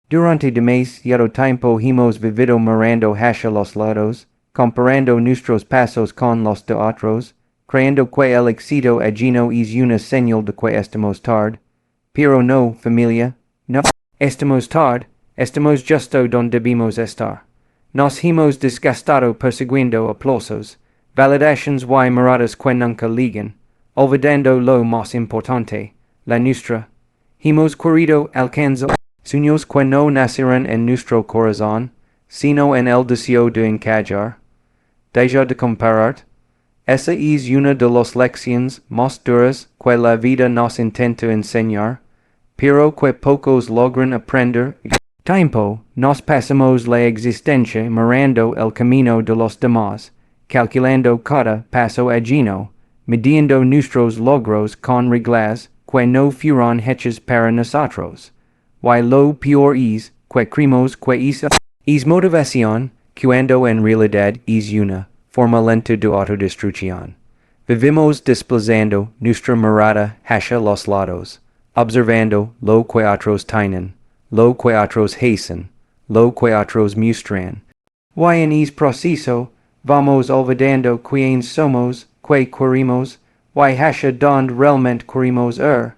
Durante demasiado tiempo hemos vivido mirando hacia los lados, comparando nuestros pasos con los de otros, creyendo que el éxito ajeno es una señal de que estamos tarde. Pero no, familia, no estamos tarde, estamos justo donde debemos estar. Nos hemos desgastado persiguiendo aplausos, validations y miradas que nunca ligan, olvidando lo más importante, la nuestra. Hemos querido alcanzar sueños que no nacieron en nuestro corazón, sino en el deseo de encajar. Deja de comparar. Esa es una de las lecciones más duras que la vida nos intenta enseñar, pero que pocos logran aprender. Tiempo, nos pasamos la existencia mirando el camino de los demás, calculando cada paso ajeno, midiendo nuestros logros con reglas que no fueron hechas para nosotros. Y lo peor es que creemos que es motivación, cuando en realidad es una forma lenta de autodestrucción. Vivimos desplazando nuestra mirada hacia los lados, observando lo que otros tienen, lo que otros hacen, lo que otros muestran. Y en ese proceso, vamos olvidando quiénes somos, que queremos, y hacia donde realmente queremos ir.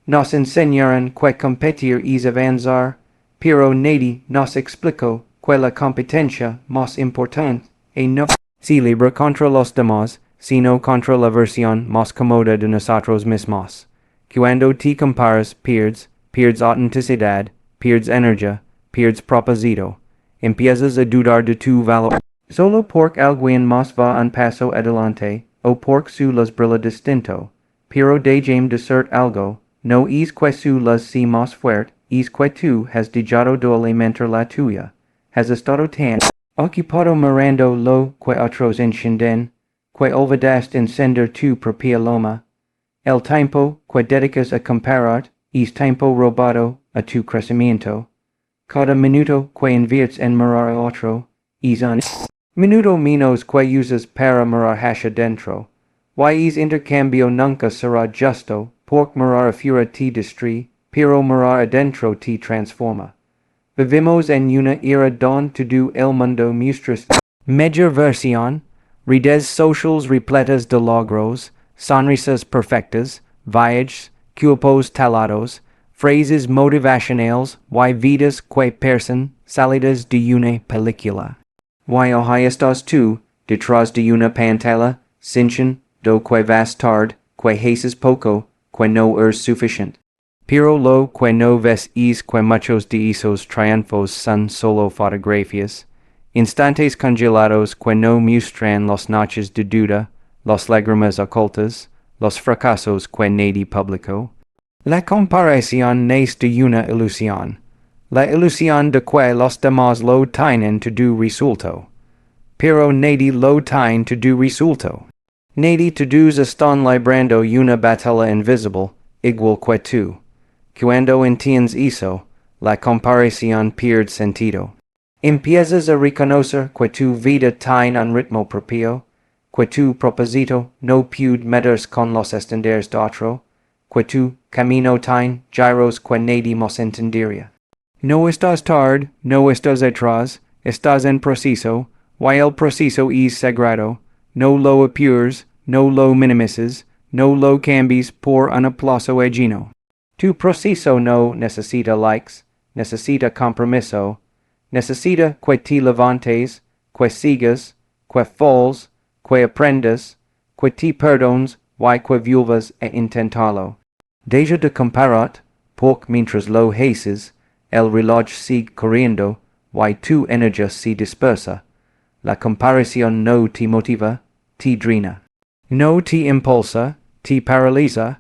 Nos enseñaron que competir es avanzar, pero nadie nos explicó que la competencia más importante no se libra contra los demás, sino contra la versión más cómoda de nosotros mismos. Cuando te comparas, pierdes autenticidad, pierdes energía, pierdes propósito, empiezas a dudar de tu valor. Solo porque alguien más va un paso adelante, o porque su las brilla distinto, pero dejemos de ser algo. No es que su luz sea más fuerte, es que tú has dejado de alimentar la tuya. Has estado tan ocupado mirando lo que otros encienden, que olvidaste encender tu propia llama. El tiempo que dedicas a comparar es tiempo robado a tu crecimiento. Cada minuto que inviertes en mirar a otro es un minuto menos que usas para mirar hacia dentro. Y ese intercambio nunca será justo, porque mirar afuera te destruye, pero mirar adentro te transforma. Vivimos en una era donde todo el mundo muestra mejor versión, redes sociales repletas de logros, sonrisas perfectas, viajes, cuerpos talados, frases motivacionales y vidas que parecen salidas de una película. Y ahí estás tú, detrás de una pantalla, sintiendo que vas tarde, que haces poco, que no eres suficiente. Pero lo que no ves es que muchos de esos triunfos son solo fotografías, instantes congelados que no muestran las noches de duda, las lágrimas ocultas, los fracasos que nadie publicó. La comparación nace de una ilusión, la ilusión de que los demás lo tienen todo resuelto. Pero nadie lo tiene todo resuelto. Nadie todos están librando una batalla invisible, igual que tú. Cuando entiendes eso, la comparación pierde sentido. Empiezas a reconocer que tu vida tiene un ritmo propio, que tu propósito no puede meterse con los estándares de otro, que tu camino tiene giros que nadie más entendería. No estás tarde, no estás atrás, estás en proceso, y el proceso es sagrado. No lo apures, no lo minimices, no lo cambies por un aplauso ajeno. Tu proceso no necesita likes, necesita compromiso, necesita que te levantes, que sigas, que falles, que aprendas, que te perdones y que vuelvas a intentarlo. Deja de comparar, porque mientras lo haces, el reloj sigue corriendo y tu energía se dispersa. La comparación no te motiva, te drena. No te impulsa, te paraliza,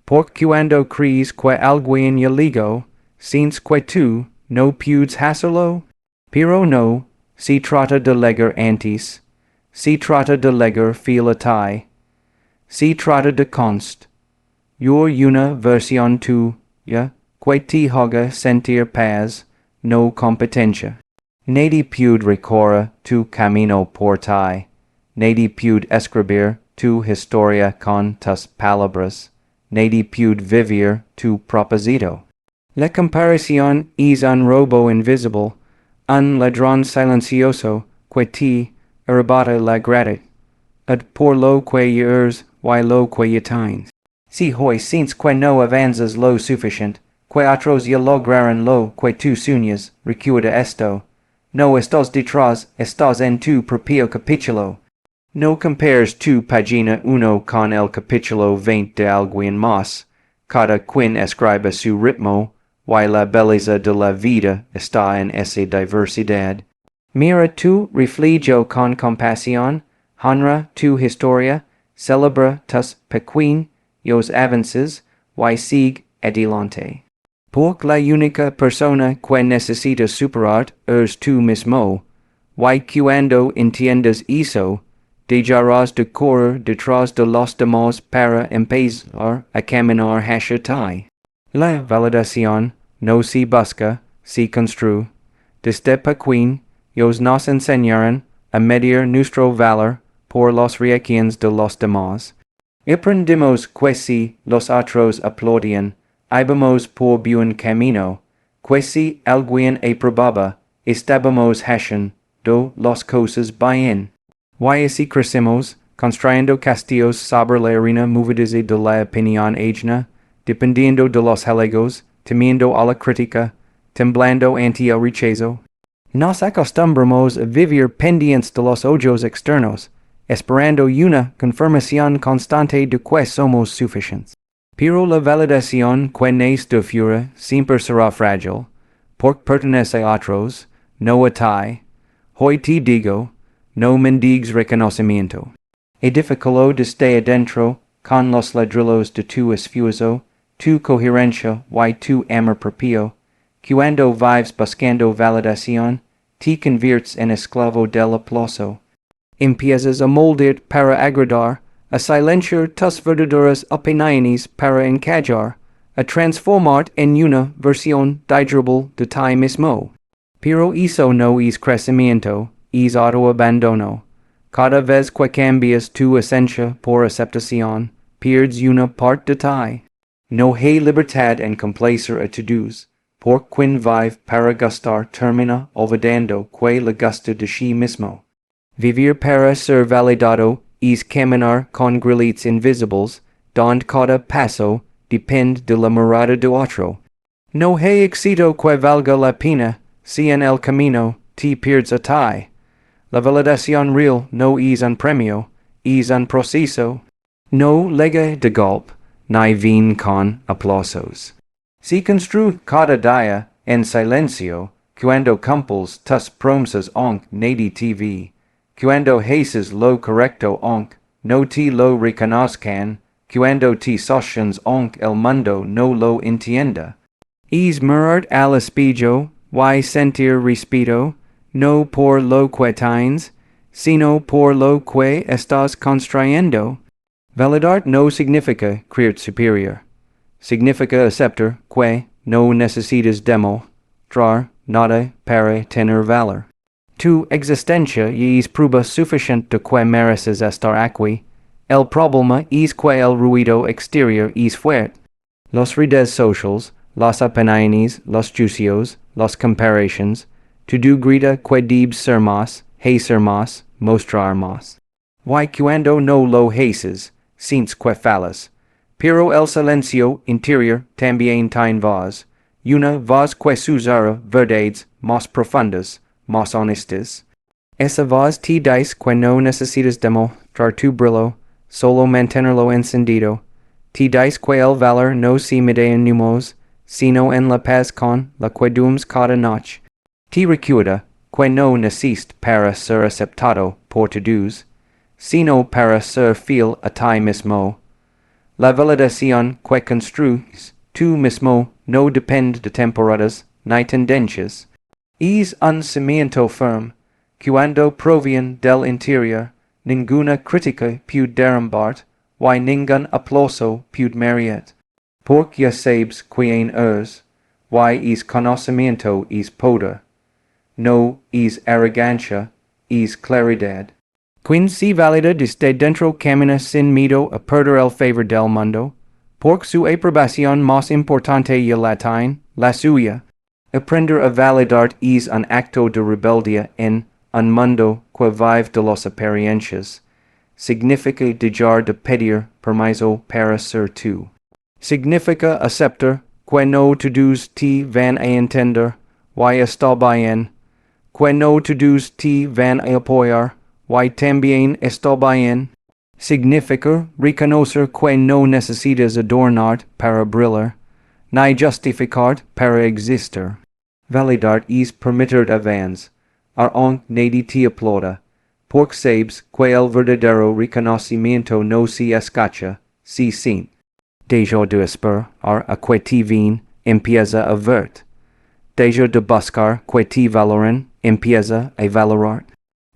porque cuando crees que alguien ya llegó, sientes que tú no puedes hacerlo. Pero no, se trata de llegar antes, se trata de llegar fiel a ti, se trata de una versión tuya que te haga sentir paz, no competencia. Nadie puede recorrer tu camino por ti. Nadie puede escribir tu historia con tus palabras. Nadie puede vivir tu propósito. La comparación es un robo invisible, un ladrón silencioso, que te arrebata la gratitud, por lo que years, y lo que tienes. Si hoy sientes que no avanzas lo suficiente, que otros ya lograron lo que tú sueñas, recuerda esto. No estás detrás, estás en tu propio capítulo. No compares tu página 1 con el capítulo 20 de alguien más. Cada quien escribe su ritmo, y la belleza de la vida está en esa diversidad. Mira tu reflejo con compasión, honra tu historia, celebra tus pequeños avances, y sigue adelante. Porque la única persona que necesita superar es tú mismo, y cuando entiendas eso, dejarás de correr detrás de los demás para empezar a caminar hacia ti. La validación no se busca, se construye. Desde pequeños nos enseñaron a medir nuestro valor por las reacciones de los demás. Aprendimos que si los otros aplaudían, íbamos por buen camino, que si alguien aprobaba, estábamos haciendo las cosas bien. Y así crecimos, construyendo castillos sobre la arena movediza de la opinión ajena, dependiendo de los halagos, temiendo a la crítica, temblando ante el rechazo. Nos acostumbramos a vivir pendientes de los ojos externos, esperando una confirmación constante de que somos suficientes. Pero la validación que nace de fuera siempre será frágil, porque pertenece a otros, no a ti. Hoy te digo, no mendigues reconocimiento. Edifícalo desde adentro, con los ladrillos de tu esfuerzo, tu coherencia y tu amor propio. Cuando vives buscando validación, te conviertes en esclavo del aplauso. Empiezas a moldear para agradar, a silenciar tus verdaderas opiniones para encajar, a transformarte en una versión digerible de ti mismo. Pero eso no es crecimiento, es autoabandono. Cada vez que cambias tu esencia por aceptación, pierdes una parte de ti. No hay libertad en complacer a todos, porque quien vive para gustar termina olvidando que le gusta de sí mismo. Vivir para ser validado es caminar con grilletes invisibles, donde cada paso depende de la mirada de otro. No hay éxito que valga la pena, si en el camino te pierdes a ti. La validación real no es un premio, es un proceso. No llega de golpe, ni viene con aplausos. Se construye cada día en silencio, cuando cumples tus promesas aunque nadie te ve, cuando haces lo correcto aunque no te lo reconozcan, cuando te sostiens aunque el mundo no lo entienda. Es mirar al espejo, y sentir respeto, no por lo que tienes, sino por lo que estás construyendo. Validar no significa creer superior. Significa aceptar que no necesitas demostrar nada para tener valor. Tu existencia ya es prueba suficiente de que mereces estar aquí. El problema es que el ruido exterior es fuerte. Los redes sociales, las opiniones, los juicios, las comparations, tu grita que debes ser más, hacer más, mostrar más. Y cuando no lo haces, sientes que fallas. Pero el silencio interior también tiene voz, una voz que susurra verdades más profundas, más honestas. Esa voz te dice que no necesitas demostrar tu brillo, solo mantenerlo encendido. Te dice que el valor no se mide en números, sino en la paz con la que duermes cada noche. Te recuerda que no naciste para ser aceptado por todos, sino para ser fiel a ti mismo. La validación que construyes tú mismo no depende de temporadas ni tendencias. Es un cimiento firme, cuando proviene del interior, ninguna crítica puede derrumbarte, y ningún aplauso puede mariarte. Porque ya sabes quién eres, y es conocimiento es poder. No es arrogancia, es claridad. Quien se valida desde dentro camina sin miedo a perder el favor del mundo, Porque su aprobación más importante y latín, la suya. Aprender a validar es un acto de rebeldía en un mundo que vive de las apariencias. Significa dejar de pedir permiso para ser tú. Significa aceptar que no todos te van a entender, y está bien, que no todos te van a apoyar, y también está bien. Significa reconocer que no necesitas adornar para brillar, ni justificar para existir. Validar es permitir avance, aunque nadie te aplauda, porque sabes que el verdadero reconocimiento no se escacha, se siente. Deja de esperar a que te ven, empieza a verte. Deja de buscar que te valoren, empieza a valorar.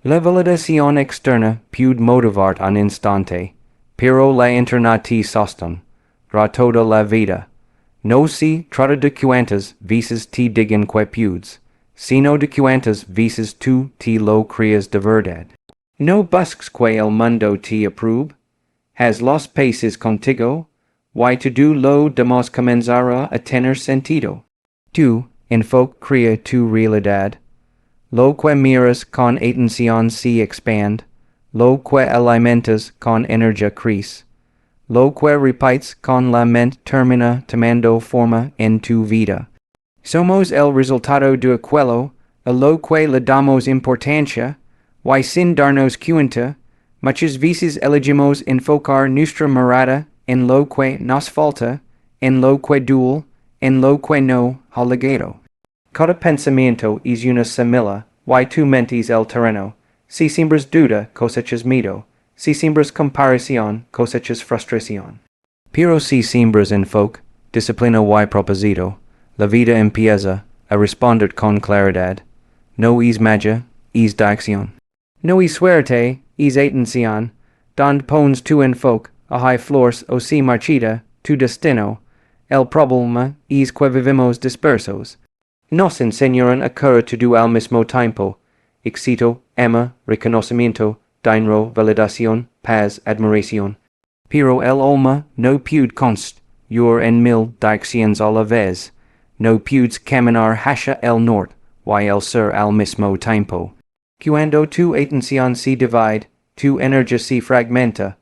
La validación externa puede motivar un instante, pero la interna te sostiene, toda la vida. No se trata de cuantas veces te digan que puedes, sino de cuantas veces tú te lo creas de verdad. No busques que el mundo te apruebe. Haz los paces contigo, y todo lo demás comenzará a tener sentido. Tu enfoque crea tu realidad. Lo que miras con atención se expande, lo que alimentas con energía crece. Lo que repites con la mente termina tomando forma en tu vida. Somos el resultado de aquello a lo que le damos importancia, y sin darnos cuenta, muchas veces elegimos enfocar nuestra mirada en lo que nos falta, en lo que duele, en lo que no ha llegado. Cada pensamiento es una semilla, y tu mente es el terreno. Si siembras duda, cosechas miedo. Si siembras comparación, cosechas frustración. Pero si siembras enfoque, disciplina y propósito, la vida empieza a responder con claridad. No es magia, es dirección. No es suerte, es atención. Donde pones tu enfoque, hay flores o se marchita, tu destino. El problema es que vivimos dispersos. Nos enseñaron a correr todo al mismo tiempo. Éxito, ama, reconocimiento, dinero, validación, paz, admiración. Pero el alma no puede construir en mil direcciones a la vez. No puedes caminar hacia el norte, y el sur al mismo tiempo. Cuando tu atención se divide, tu energía se fragmenta.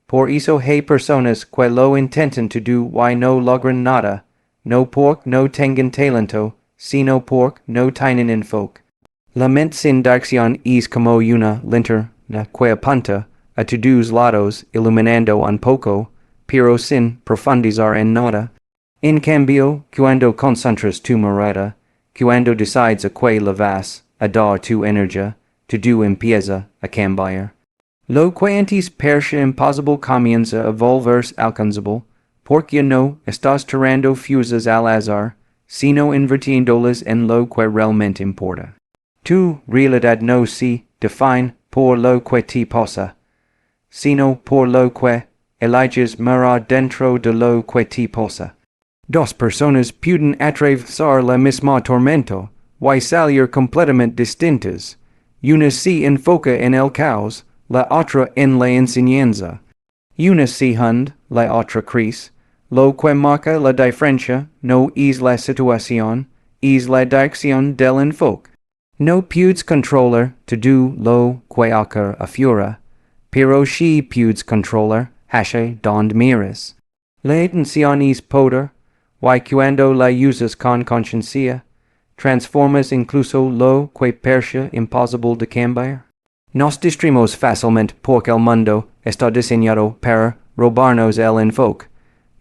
Por eso hay personas que lo intentan todo y no logran nada, no porque no tengan talento, sino porque no tienen enfoque. La mente sin dirección es como una linterna que apunta a todos lados iluminando un poco, pero sin profundizar en nada. En cambio, cuando concentras tu mirada, cuando decides a que le vas a dar tu energía, todo empieza a cambiar. Lo que antes parecía imposible comienza a volverse alcanzable, porque no estás tirando fusas al azar, sino invirtiéndolas en lo que realmente importa. Tu realidad no se define por lo que te pasa, sino por lo que eliges mirar dentro de lo que te pasa. Dos personas pueden atravesar la misma tormenta, y salir completamente distintas. Una se enfoca en el caos, la otra en la enseñanza. Una se hunde, la otra crece. Lo que marca la diferencia no es la situación, es la dirección del enfoque. No puedes controlar todo lo que ocurre afuera, pero sí puedes controlar hacia donde miras. La atención es poder, y cuando la usas con conciencia, transformas incluso lo que parecía imposible de cambiar. Nos distraemos fácilmente porque el mundo está diseñado para robarnos el enfoque.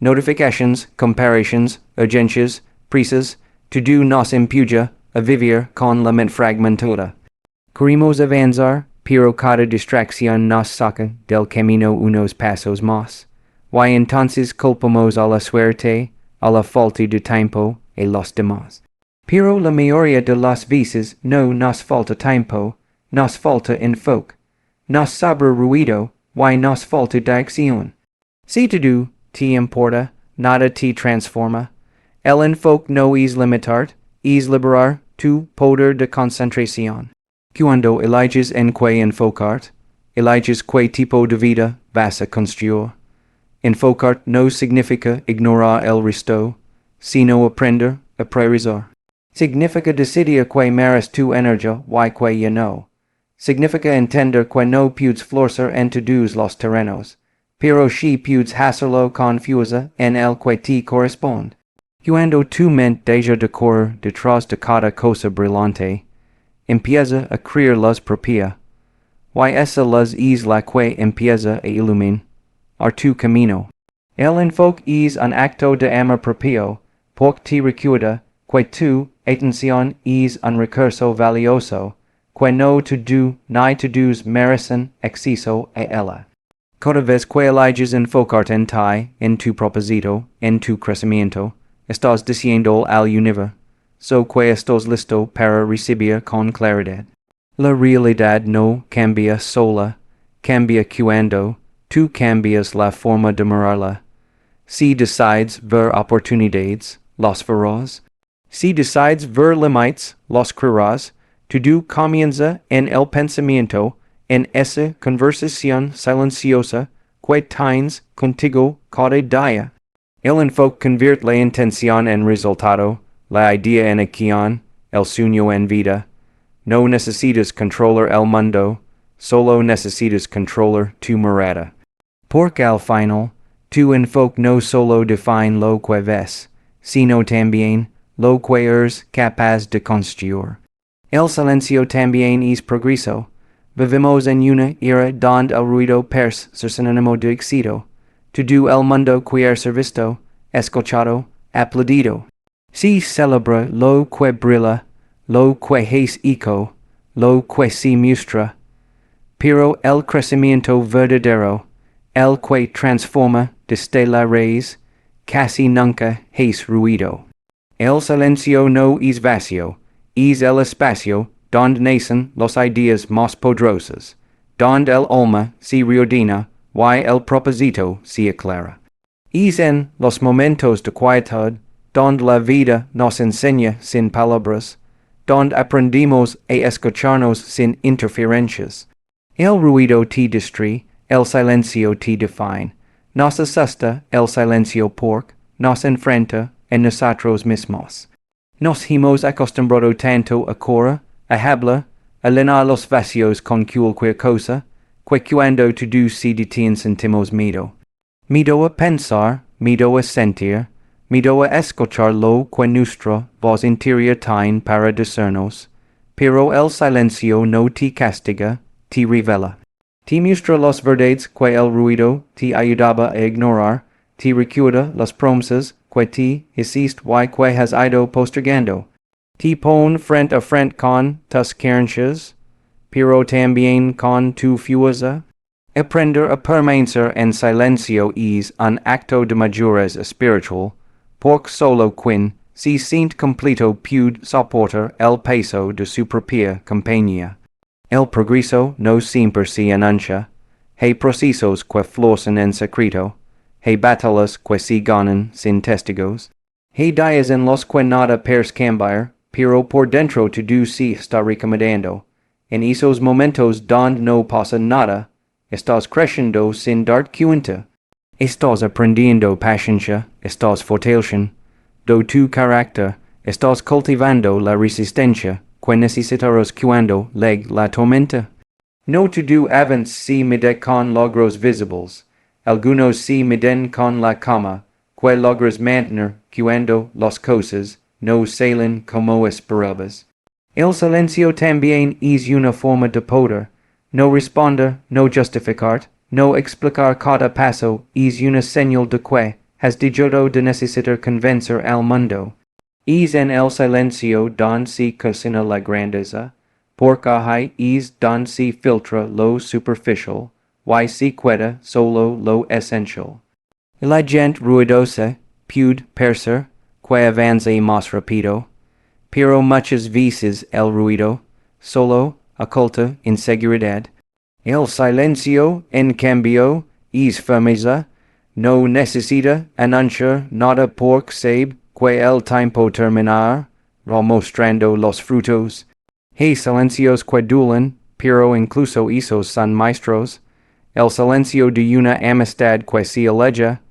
Notifications, comparations, urgencias, prisas, todo nos empuja a vivir con la mente fragmentada. Queremos avanzar, pero cada distracción nos saca del camino unos pasos más. Y entonces culpamos a la suerte, a la falta de tiempo, y los demás. Pero la mayoría de las veces no nos falta tiempo, nos falta enfoque. Nos sobra ruido, y nos falta dirección. Si todo te importa, nada te transforma. El enfoque no es limitar, es liberar tu poder de concentración. Cuando eliges en qué enfocarte, eliges qué tipo de vida vas a construir. Enfocar no significa ignorar el resto, sino aprender a priorizar. Significa decidir que mereces tu energía y que ya no. Significa entender que no puedes florecer en todos los terrenos, pero si puedes hacerlo con fuerza en el que te corresponde. Cuando tu mente deja de correr detrás de cada cosa brillante, empieza a crear luz propia. Y esa luz es la que empieza a iluminar tu camino. El enfoque es un acto de amor propio, porque te recuerda que tu atención es un recurso valioso, que no todo ni todos merecen acceso a ella. Cada vez que eliges enfocarte en ti, en tu propósito, en tu crecimiento, estás diciendo al universo que estás listo para recibir con claridad. La realidad no cambia sola, cambia cuando tú cambias la forma de mirarla. Si decides ver oportunidades, los verás. Si decides ver límites, los creerás. Todo comienza en el pensamiento, en esa conversación silenciosa que tienes contigo cada día. El enfoque convierte la intención en resultado, la idea en acción, el sueño en vida. No necesitas controlar el mundo, solo necesitas controlar tu mirada. Porque al final, tu enfoque no solo define lo que ves, sino también lo que eres capaz de construir. El silencio también es progreso. Vivimos en una era donde el ruido parece ser sinónimo de éxito. Todo el mundo quiere ser visto, escuchado, aplaudido. Si celebra lo que brilla, lo que es eco, lo que se muestra. Pero el crecimiento verdadero, el que transforma desde la raíz, casi nunca es ruido. El silencio no es vacío, es el espacio donde nacen las ideas más poderosas, donde el alma se reordena y el propósito se aclara. Es en los momentos de quietud donde la vida nos enseña sin palabras, donde aprendimos a escucharnos sin interferencias. El ruido te distrae, el silencio te define. Nos asusta el silencio porque nos enfrenta a nosotros mismos. Nos hemos acostumbrado tanto a correr, a hablar, a llenar los vacíos con cualquier cosa, que cuando todo se detiene sentimos miedo. Miedo a pensar, miedo a sentir, miedo a escuchar lo que nuestra voz interior tiene para decirnos, pero el silencio no te castiga, te revela. Te muestra las verdades que el ruido te ayudaba a ignorar, te recuerda las promesas que te hiciste y que has ido postergando. Te pone frente a frente con tus carencias, pero también con tu fuerza. Aprender a permanecer en silencio es un acto de madurez espiritual, porque solo quien se siente completo puede soportar el peso de su propia compañía. El progreso no siempre se anuncia. Hay procesos que florecen en secreto. Hay batallas que se ganan sin testigos. Hay días en los que nada parece cambiar, pero por dentro todo se está recomendando. En esos momentos donde no pasa nada, estás creciendo sin darte cuenta. Estás aprendiendo paciencia, estás fortaleciendo tu carácter, estás cultivando la resistencia que necesitarás cuando llegue la tormenta. No todo avance se mide con logros visibles. Algunos se miden con la calma que logras mantener cuando las cosas no salen como esperabas. El silencio también es una forma de poder. No responder, no justificar, no explicar cada paso es una señal de que has dejado de necesitar convencer al mundo. Es en el silencio donde se cocina la grandeza, porque ahí es donde se filtra lo superficial, y se queda solo lo esencial. La gente ruidosa puede parecer que avanza más rápido, pero muchas veces el ruido solo oculta inseguridad. El silencio, en cambio, es firmeza, no necesita anunciar nada porque sabe que el tiempo terminará, mostrando los frutos. Hay silencios que duelen, pero incluso esos son maestros. el silencio de una amistad que se aleja,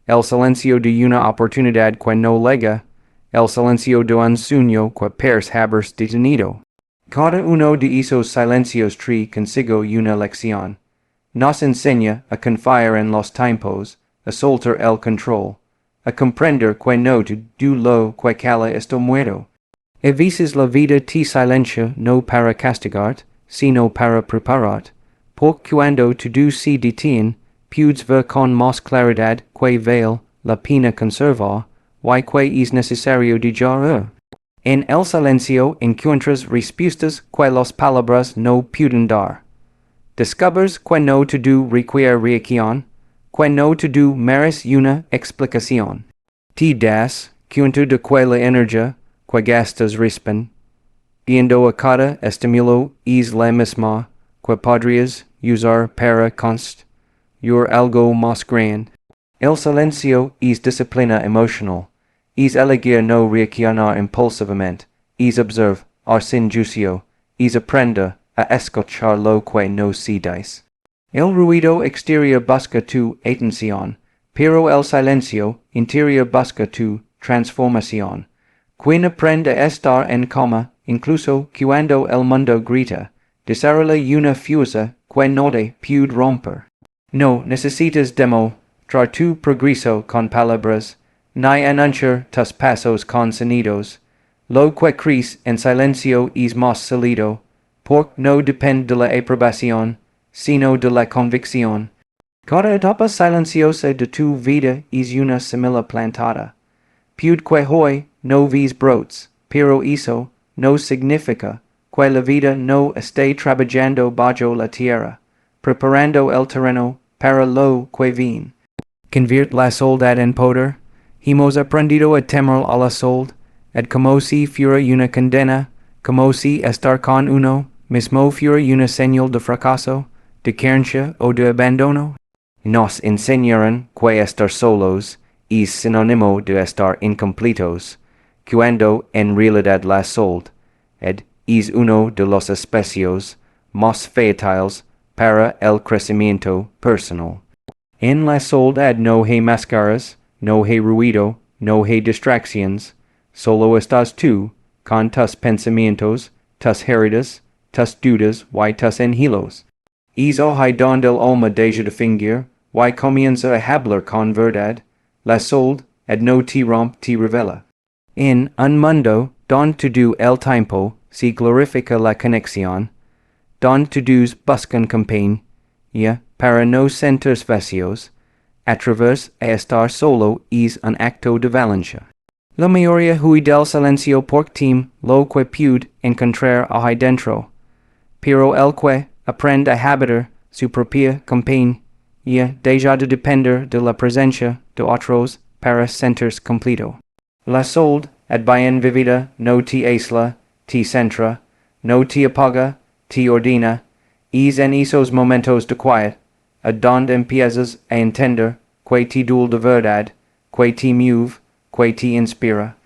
el silencio de una oportunidad que no llega, el silencio de un sueño que parece haberse detenido. Cada uno de esos silencios trae consigo una lección. Nos enseña a confiar en los tiempos, a soltar el control, a comprender que no todo lo que cala está muerto. A veces la vida te silencia no para castigarte, sino para prepararte, porque cuando todo se detiene, puedes ver con más claridad que vale la pena conservar, y que es necesario dejar. En el silencio encuentras respuestas que las palabras no pueden dar. Descubres que no todo requiere reacción, que no todo merece una explicación. Te das cuenta de que la energía que gastas responde, yendo a cada estímulo es la misma que podrías usar para construir algo más grande. El silencio es disciplina emocional, es elegir no reaccionar impulsivamente, es observar sin juicio, es aprender a escuchar lo que no se dice. El ruido exterior busca tu atención, pero el silencio interior busca tu transformación. Quien aprende a estar en calma, incluso cuando el mundo grita, desarrolla una fuerza que no te puede romper. No necesitas demostrar tu progreso con palabras, ni anunciar tus pasos con sonidos. Lo que crece en silencio es más sólido, porque no depende de la aprobación, sino de la convicción. Cada etapa silenciosa de tu vida es una semilla plantada. Puede que hoy no ves brotes, pero eso no significa que la vida no esté trabajando bajo la tierra, preparando el terreno para lo que viene. Convierte la soledad en poder. Hemos aprendido a temer a la soledad, como si fuera una condena, como si estar con uno mismo fuera una señal de fracaso, de carencia o de abandono. Nos enseñaron que estar solos es sinónimo de estar incompletos, cuando en realidad la soledad es uno de los espacios más fértiles para el crecimiento personal. En la soledad no hay máscaras, no hay ruido, no hay distracciones, solo estás tú, con tus pensamientos, tus heridas, tus dudas y tus anhelos. Es ahí donde el alma deja de fingir, y comienza a hablar con verdad. La soledad no te rompe, te revela. En un mundo donde todo el tiempo se glorifica la conexión, donde todos buscan compañía para no sentirse vacíos, atreverse a estar solo es un acto de valencia. La mayoría huye del silencio porque tem lo que puede encontrar ahí dentro, pero el que aprende a habitar su propia compañía deja de depender de la presencia de otros para sentirse completo. La soledad bien vivida no te aísla, te centra, no te apaga, te ordena. Es en esos momentos de quiet, a donde empiezas a entender que te duele de verdad, que te mueve, que te inspira.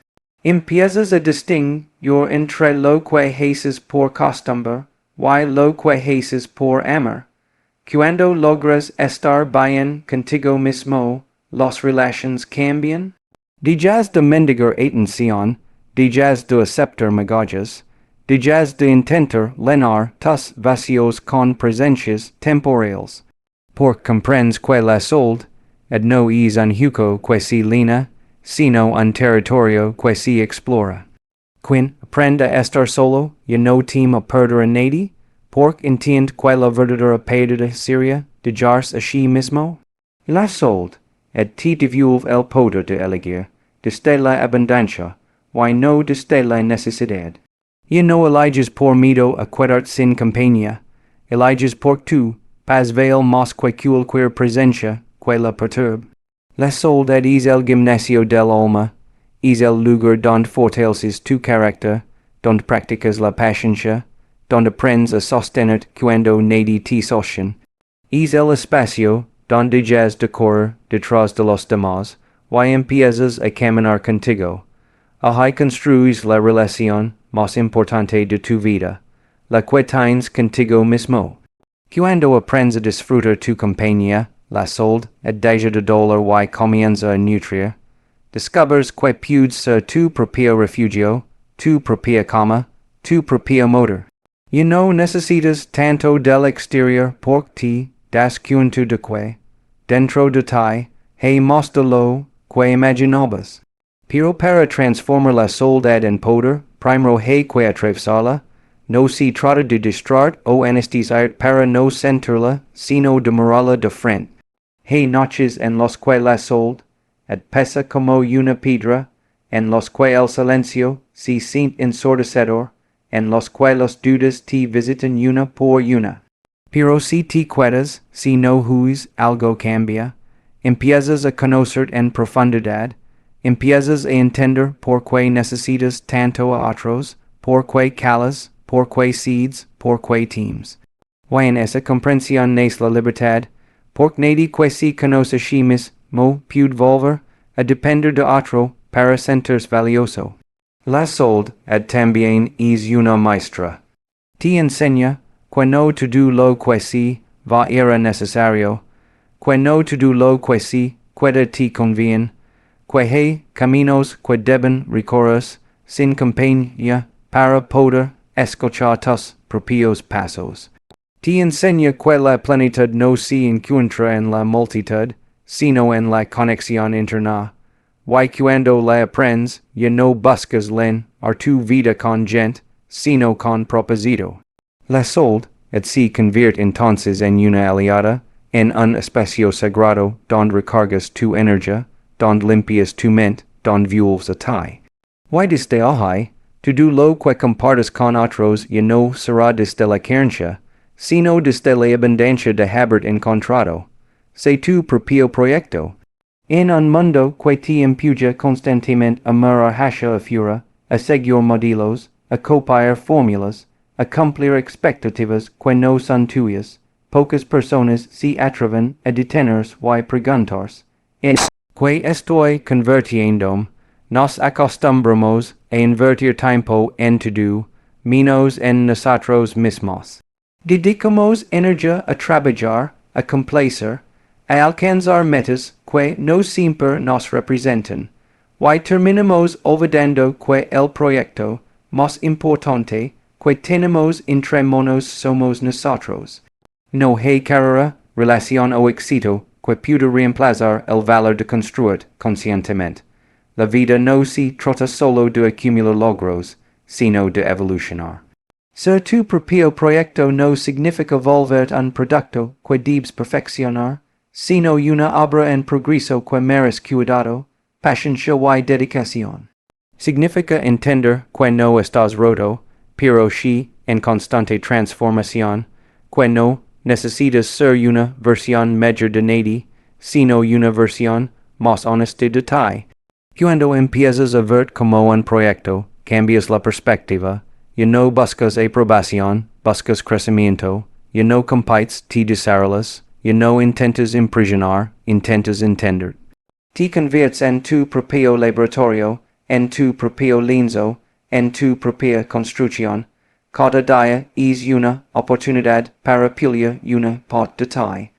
Empiezas a distinguir entre lo que haces por costumbre y lo que haces por amor. Cuando logras estar bien contigo mismo, las relaciones cambian. Dejas de mendigar atención, dejas de aceptar migajas, dejas de intentar llenar tus vacíos con presencias temporales. Porque comprendes que la soledad no es un juego que se llena, sino un territorio que se explora. Quien aprende a estar solo, no teme a perder a nadie, porque entiende que la verdadera pérdida sería dejarse a sí mismo. La soledad te devuelve el poder de elegir, desde la abundancia, y no desde la necesidad. No eliges por miedo a quedarte sin compañía, eliges porque tú pas veil más que cualquier presencia que la perturbe. La soledad es el gimnasio del alma, es el lugar donde fortaleces tu carácter, donde practicas la paciencia, donde aprendes a sostenerte cuando nadie te sostiene. Es el espacio donde dejas de correr detrás de los demás y empiezas a caminar contigo. Ahí construyes la relación más importante de tu vida, la que tienes contigo mismo. Cuando aprendes a disfrutar tu compañía, la soledad, deja de dolor y comienza a nutrir, discovers que puedes ser tu propio refugio, tu propia cama, tu propio motor. Y no necesitas tanto del exterior porque te das cuenta de que, dentro de ti, hay más de lo que imaginabas. Pero para transformar la soledad en poder, primero hay que atravesarla. No se trata de distraer o anestesiar para no sentirla, sino de mirarla de frente. Hay noches en las que la soledad pesa como una piedra, en las que el silencio se siente ensordecedor, en las que las dudas te visitan una por una. Pero si te quedas, si no huyes, algo cambia. Empiezas a conocer en profundidad. Empiezas a entender por qué necesitas tanto a otros, por qué calas, por qué seeds, por qué teams. Y en esa comprensión nace la libertad, porque nadie que se conoce a sí mismo puede volver a depender de otro para sentirse valioso. La soledad también es una maestra. Te enseña que no todo lo que se va era necesario, que no todo lo que se queda te conviene, que hay caminos que deben recorrerse sin compañía para poder escuchar tus propios pasos. Te enseña que la plenitud no se encuentra en la multitud, sino en la conexión interna. Y cuando la aprendes, ya no buscas tu vida con gente, sino con propósito. La soledad se convierte entonces en una aliada, en un espacio sagrado donde recargas tu energía, donde limpias tu mente, donde vuelves a ti. Y desde ahí, todo lo que compartas con otros ya no será desde la carencia, sino desde la abundancia de haber encontrado. Sé tu propio proyecto. En un mundo que te empuja constantemente a mirar hacia afuera, a seguir modelos, a copiar fórmulas, a cumplir expectativas que no son tuyas, pocas personas se atreven a detenerse y preguntarse, ¿en qué estoy convirtiéndome? Nos acostumbramos a invertir tiempo en todo, menos en nosotros mismos. Dedicamos energía a trabajar, a complacer, a alcanzar metas que no siempre nos representan, y terminamos olvidando que el proyecto más importante que tenemos entre manos somos nosotros. No hay carrera, relación o éxito que pueda reemplazar el valor de construir conscientemente. La vida no se trata solo de acumular logros, sino de evolucionar. Ser tu propio proyecto no significa volverte un producto que debes perfeccionar, sino una obra en progreso que merece cuidado, paciencia y dedicación. Significa entender que no estás roto, pero sí en constante transformación, que no necesitas ser una versión mejor de nadie, sino una versión más honesta de ti. Cuando empiezas a ver como un proyecto, cambias la perspectiva, ya no buscas aprobación, buscas crecimiento, ya no compites, te desarrollas, ya no intentas impresionar, intentas entender. Te conviertes en tu propio laboratorio, en tu propio lienzo, en tu propia construcción. Cada día es una oportunidad para pulir una parte de ti.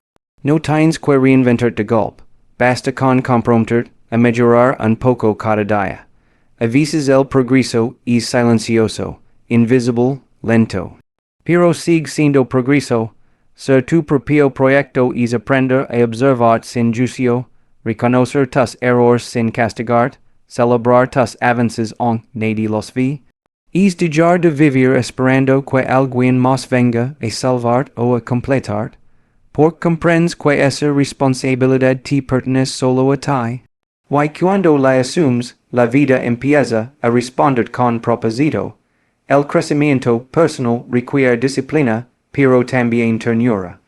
No tienes que reinventar de golpe, basta con comprometerte a mejorar un poco cada día. A veces el progreso es silencioso, invisible, lento. Pero sigue siendo progreso. Ser tu propio proyecto es aprender a observar sin juicio, reconocer tus errores sin castigarte, celebrar tus avances aunque nadie los ve. Es dejar de vivir esperando que alguien más venga a salvarte o a completarte, porque comprendes que esa responsabilidad te pertenece solo a ti. Y cuando la asumes, la vida empieza a responder con propósito. El crecimiento personal requiere disciplina, pero también ternura.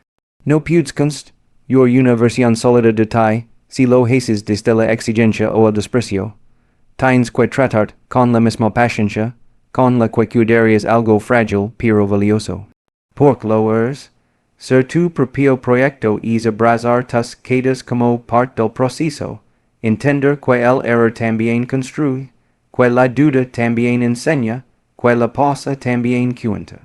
No puedes construir una versión sólida de ti, si lo haces desde la exigencia o el desprecio. Tienes que tratar con la misma paciencia, con la que cuidarías algo frágil pero valioso. Porque lo eres. Ser tu propio proyecto es abrazar tus quedas como parte del proceso. Entender que el error también construye, que la duda también enseña, que la pausa también cuenta.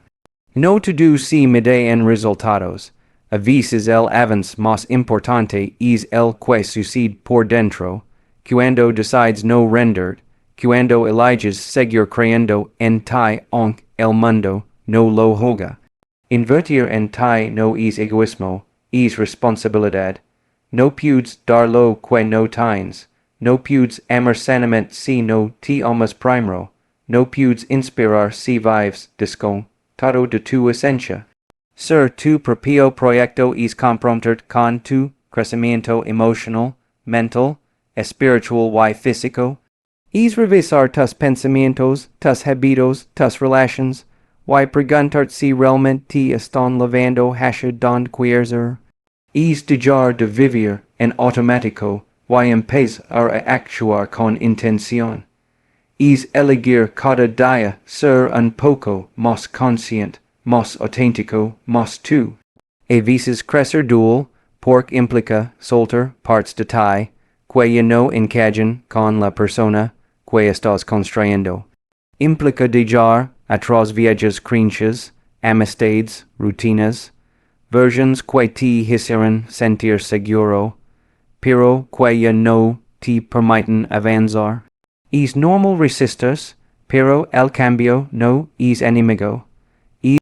No to-do si mide en resultados. A veces el avance más importante es el que sucede por dentro, cuando decides no render, cuando eliges seguir creyendo en ti aunque el mundo no lo haga. Invertir en ti no es egoísmo, es responsabilidad. No puedes dar lo que no tienes, no puedes amar sanamente si no te amas primero, no puedes inspirar si vives desconectado de tu esencia. Ser tu propio proyecto es comprometer con tu crecimiento emocional, mental, espiritual y físico. Es revisar tus pensamientos, tus hábitos, tus relaciones, y preguntar si realmente te están llevando hacia donde quieres ir. Es dejar de vivir en automático y empezar a actuar con intención. Es elegir cada día ser un poco más consciente, más auténtico, más tú. A veces crecer dual, porque implica soltar partes de ti, que ya no encajan con la persona que estás construyendo. Implica dejar atrás viejas creencias, amistades, rutinas, versions que te hicieron sentir seguro, pero que ya no te permiten avanzar. Es normal resistir, pero el cambio no es enemigo.